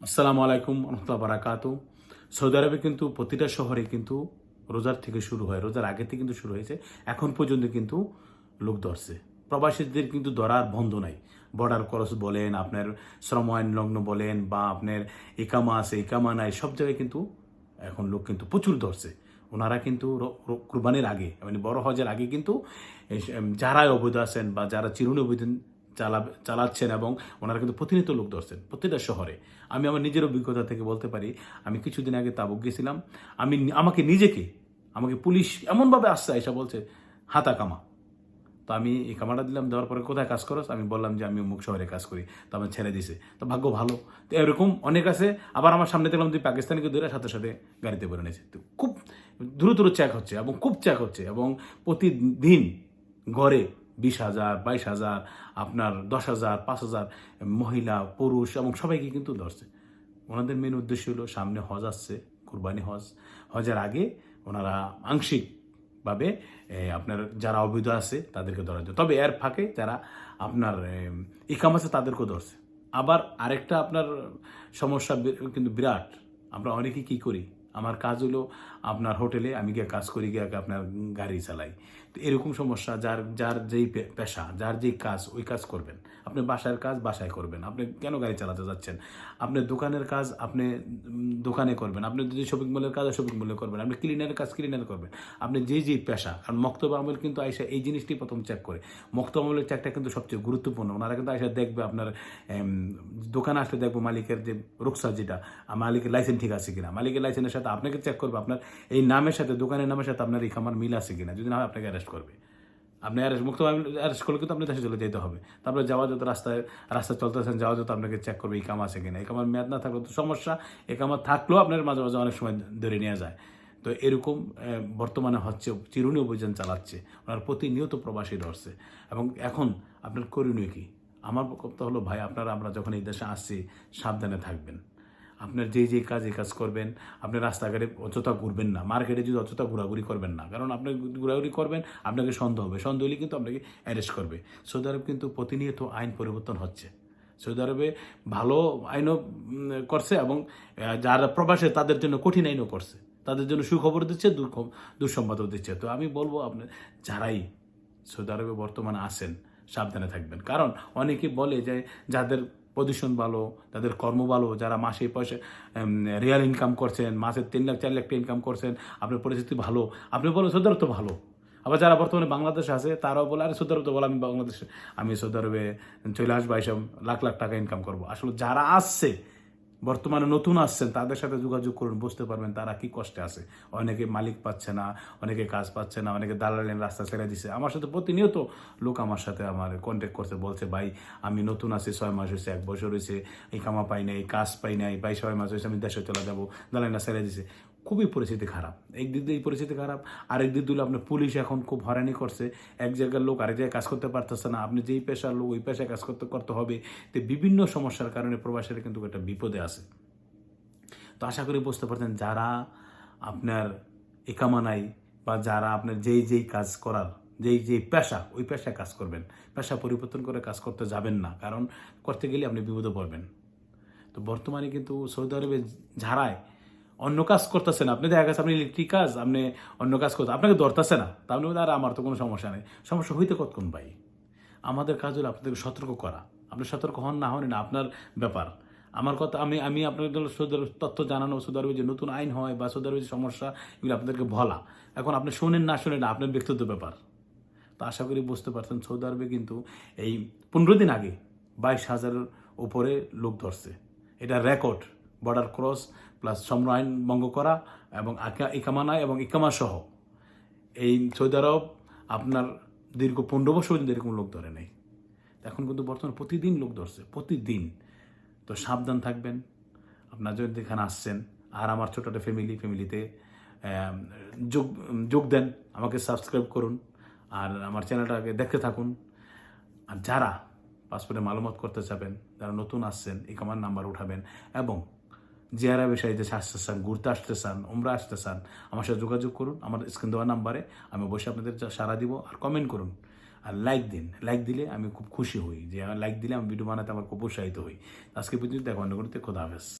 আসসালামু আলাইকুম রহমতুল্লাহ বারাকাতু। সৌদি আরবে কিন্তু প্রতিটা শহরে কিন্তু রোজার থেকে শুরু হয়, রোজার আগে থেকে কিন্তু শুরু হয়েছে, এখন পর্যন্ত কিন্তু লোক ধরছে। প্রবাসীদের কিন্তু ধরার বন্ধ নাই। বর্ডার ক্রস বলেন, আপনার শ্রম আইন লগ্ন বলেন, বা আপনার ইকামা আছে ইকামা নাই, সব জায়গায় কিন্তু এখন লোক কিন্তু প্রচুর ধরছে। ওনারা কিন্তু কুরবানির আগে, মানে বড় হজের আগে কিন্তু যারা অবৈধ আছেন বা যারা চিরুনি অবৈধ চালাচ্ছেন, এবং ওনারা কিন্তু প্রতিনিয়ত লোক ধরছেন প্রতিটা শহরে। আমি আমার নিজের অভিজ্ঞতা থেকে বলতে পারি, আমি কিছুদিন আগে তাবুক গেছিলাম। আমাকে পুলিশ এমনভাবে আসছে, এসে বলছে হাতা কামা। তো আমি এই কামাটা দিলাম, দেওয়ার পরে কোথায় কাজ করস, আমি বললাম যে আমি অমুক শহরে কাজ করি। তো আমার ছেড়ে দিছে। তো ভাগ্য ভালো। তো এরকম অনেক আছে। আবার আমার সামনে দেখলাম তুই পাকিস্তানিকে ধরে সাথে সাথে গাড়িতে ভরে নিয়েছে। তো খুব দ্রুত চেক হচ্ছে, এবং খুব চেক হচ্ছে, এবং প্রতিদিন গড়ে 20,000, 22,000, আপনার 10,000, 5,000 মহিলা পুরুষ এবং সবাইকে কিন্তু ধরছে। ওনাদের মেন উদ্দেশ্য হলো, সামনে হজ আসছে, কুরবানি হজ। হজের আগে ওনারা আংশিকভাবে আপনার যারা অবৈধ আছে তাদেরকে ধরার জন্য। তবে এর ফাঁকে যারা আপনার ইকাম আছে তাদেরকেও ধরছে। আবার আরেকটা আপনার সমস্যা কিন্তু বিরাট। আমরা অনেকে কি করি, আমার কাজ হলো আপনার হোটেলে আমি গিয়ে কাজ করি, গিয়ে আপনার গাড়ি চালাই। তো এরকম সমস্যা, যার যার যেই পেশা, যার যেই কাজ ওই কাজ করবেন। আপনি বাসার কাজ বাসায় করবেন, আপনি কেন গাড়ি চালাতে যাচ্ছেন? আপনি দোকানের কাজ আপনি দোকানে করবেন, আপনি যদি শপিং মলের কাজ শপিং মলে করবেন, আপনি ক্লিনারের কাজ ক্লিনার করবেন। আপনি যেই পেশা, কারণ মক্তব আমল কিন্তু আইসা এই জিনিসটি প্রথম চেক করে। মক্তব আমলের চেকটা কিন্তু সবচেয়ে গুরুত্বপূর্ণ। ওনারা কিন্তু আইসা দেখবে আপনার দোকানে আসলে দেখবো মালিকের যে রুকসা, যেটা মালিকের লাইসেন্স ঠিক আছে কিনা। মালিকের লাইসেন্সের সাথে আপনাকে চেক করবে আপনার এই নামের সাথে, দোকানের নামের সাথে আপনার এই খামার মিল আছে কিনা। যদি না হয় আপনাকে অ্যারেস্ট করবে। আপনি মুক্ত অ্যারেস্ট করলে কিন্তু আপনি দেশে চলে যেতে হবে। তারপরে যাওয়া যত রাস্তায় চলতেছেন, যাওয়া যত আপনাকে চেক করবে এই কাম আছে কিনা। এই কামার মেয়াদ না থাকলে তো সমস্যা, এই কামার থাকলেও আপনার মাঝে মাঝে অনেক সময় ধরে নেওয়া যায়। তো এরকম বর্তমানে হচ্ছে, চিরুনি অভিযান চালাচ্ছে, ওনার প্রতিনিয়ত প্রবাসী ধরছে। এবং এখন আপনার করণীয় কি? আমার কথা হলো, ভাই আমরা যখন এই দেশে আসছি, সাবধানে থাকবেন। আপনার যেই কাজ এই কাজ করবেন। আপনি রাস্তাঘাটে অযথা ঘুরবেন না, মার্কেটে যদি অযথা ঘোরাঘুরি করবেন না, কারণ আপনি ঘোরাঘুরি করবেন, আপনাকে সন্দেহ হবে, সন্দেহ হলে কিন্তু আপনাকে অ্যারেস্ট করবে। সৌদি আরব কিন্তু প্রতিনিয়ত আইন পরিবর্তন হচ্ছে। সৌদি আরবে ভালো আইনও করছে, এবং যারা প্রবাসে তাদের জন্য কঠিন আইনও করছে। তাদের জন্য সুখবর দিচ্ছে, দুঃসংবাদও দিচ্ছে। তো আমি বলবো, আপনি যারাই সৌদি আরবে বর্তমানে আছেন, সাবধানে থাকবেন। কারণ অনেকে বলে যে যাদের পজিশন ভালো, তাদের কর্ম ভালো, যারা মাসে পয়সা রিয়াল ইনকাম করছেন, মাসে 3 লাখ 4 লাখ টাকা ইনকাম করছেন, আপনার পরিস্থিতি ভালো, আপনি বলেন সৌদি আরব তো ভালো। আবার যারা বর্তমানে বাংলাদেশে আছে তারাও বলে, আরে সৌদি আরব তো বলে, আমি সৌদি আরবে চলে আসবো, এসব লাখ লাখ টাকা ইনকাম করবো। আসলে যারা আসছে, বর্তমানে নতুন আসছেন, তাদের সাথে যোগাযোগ করুন, বুঝতে পারবেন তারা কি কষ্টে আছে। অনেকে মালিক পাচ্ছে না, অনেকে কাজ পাচ্ছে না, অনেকে দালালের রাস্তা ছেড়ে দিছে। আমার সাথে প্রতিনিয়ত লোক আমার সাথে আমার কন্ট্যাক্ট করছে, বলছে ভাই আমি নতুন আছি, 6 মাস হয়েছে, 1 বছর হয়েছে, এই কামা পাই নাই, কাজ পাই নাই, ভাই 6 মাস হয়েছে আমি দেশে চলে যাবো, দালালেরা ছেড়ে দিছে। খুবই পরিস্থিতি খারাপ। একদিক দিয়ে এই পরিস্থিতি খারাপ, আরেক দিক দিলে আপনার পুলিশ এখন খুব হয়রানি করছে। এক জায়গার লোক আরেক জায়গায় কাজ করতে পারতেছে না, আপনি যেই পেশার লোক ওই পেশায় কাজ করতে হবে। তো বিভিন্ন সমস্যার কারণে প্রবাসীরা কিন্তু একটা বিপদে আছে। তো আশা করি বুঝতে পারছেন, যারা আপনার একামা নাই, বা যারা আপনার যেই কাজ করার, যেই পেশা ওই পেশায় কাজ করবেন, পেশা পরিবর্তন করে কাজ করতে যাবেন না, কারণ করতে গেলে আপনি বিপদে পড়বেন। তো বর্তমানে কিন্তু সৌদি আরবে যারাই অন্য কাজ করতেছেন, আপনি দেখা গেছে আপনি ইলেকট্রিক কাজ, আপনি অন্য কাজ করতে আপনাকে ধরতেছে না, তা আপনি আর আমার তো কোনো সমস্যা নেই। সমস্যা হইতে কতক্ষণ ভাই? আমাদের কাজ হলো আপনাদেরকে সতর্ক করা। আপনি সতর্ক হন না হন না আপনার ব্যাপার। আমার কথা, আমি আপনাদের সৌদি আরব তথ্য জানানো, সৌদি আরবে যে নতুন আইন হয় বা সৌদি আরবের যে সমস্যা, এগুলো আপনাদেরকে বলা। এখন আপনি শোনেন না শোনেন না, আপনার ব্যক্তিগত ব্যাপার। তো আশা করি বুঝতে পারছেন, সৌদি আরবে কিন্তু এই 15 দিন আগে 22,000-এর উপরে লোক ধরছে। এটা রেকর্ড। বর্ডার ক্রস প্লাস শ্রম আইন ভঙ্গ করা, এবং ইকামা নাই এবং ইকামা সহ এই সৌদি আরব আপনার দীর্ঘ 15 বছর পর্যন্ত এরকম লোক ধরে নেই। এখন কিন্তু বর্তমানে প্রতিদিন লোক ধরছে, প্রতিদিন। তো সাবধান থাকবেন আপনার যদি এখানে আসছেন। আর আমার ছোট একটা ফ্যামিলিতে যোগ দেন, আমাকে সাবস্ক্রাইব করুন, আর আমার চ্যানেলটাকে দেখতে থাকুন। আর যারা পাসপোর্টে মালুমাত করতে চাবেন, যারা নতুন আসছেন, আমার নাম্বার উঠাবেন, এবং জিয়ারা বিষয়ে যে আসতে চান, ঘুরতে আসতে চান, উমরা আসতে চান, আমার সাথে যোগাযোগ করুন। আমার স্ক্রিন দেওয়া নাম্বারে আমি বসে আপনাদের সাড়া দিব। আর কমেন্ট করুন, আর লাইক দিন। লাইক দিলে আমি খুব খুশি হই, যে লাইক দিলে আমি ভিডিও বানাতে আমার খুব উৎসাহিত হই। আজকে পর্যন্ত দেখো, অন্য খোদা হাফেজ।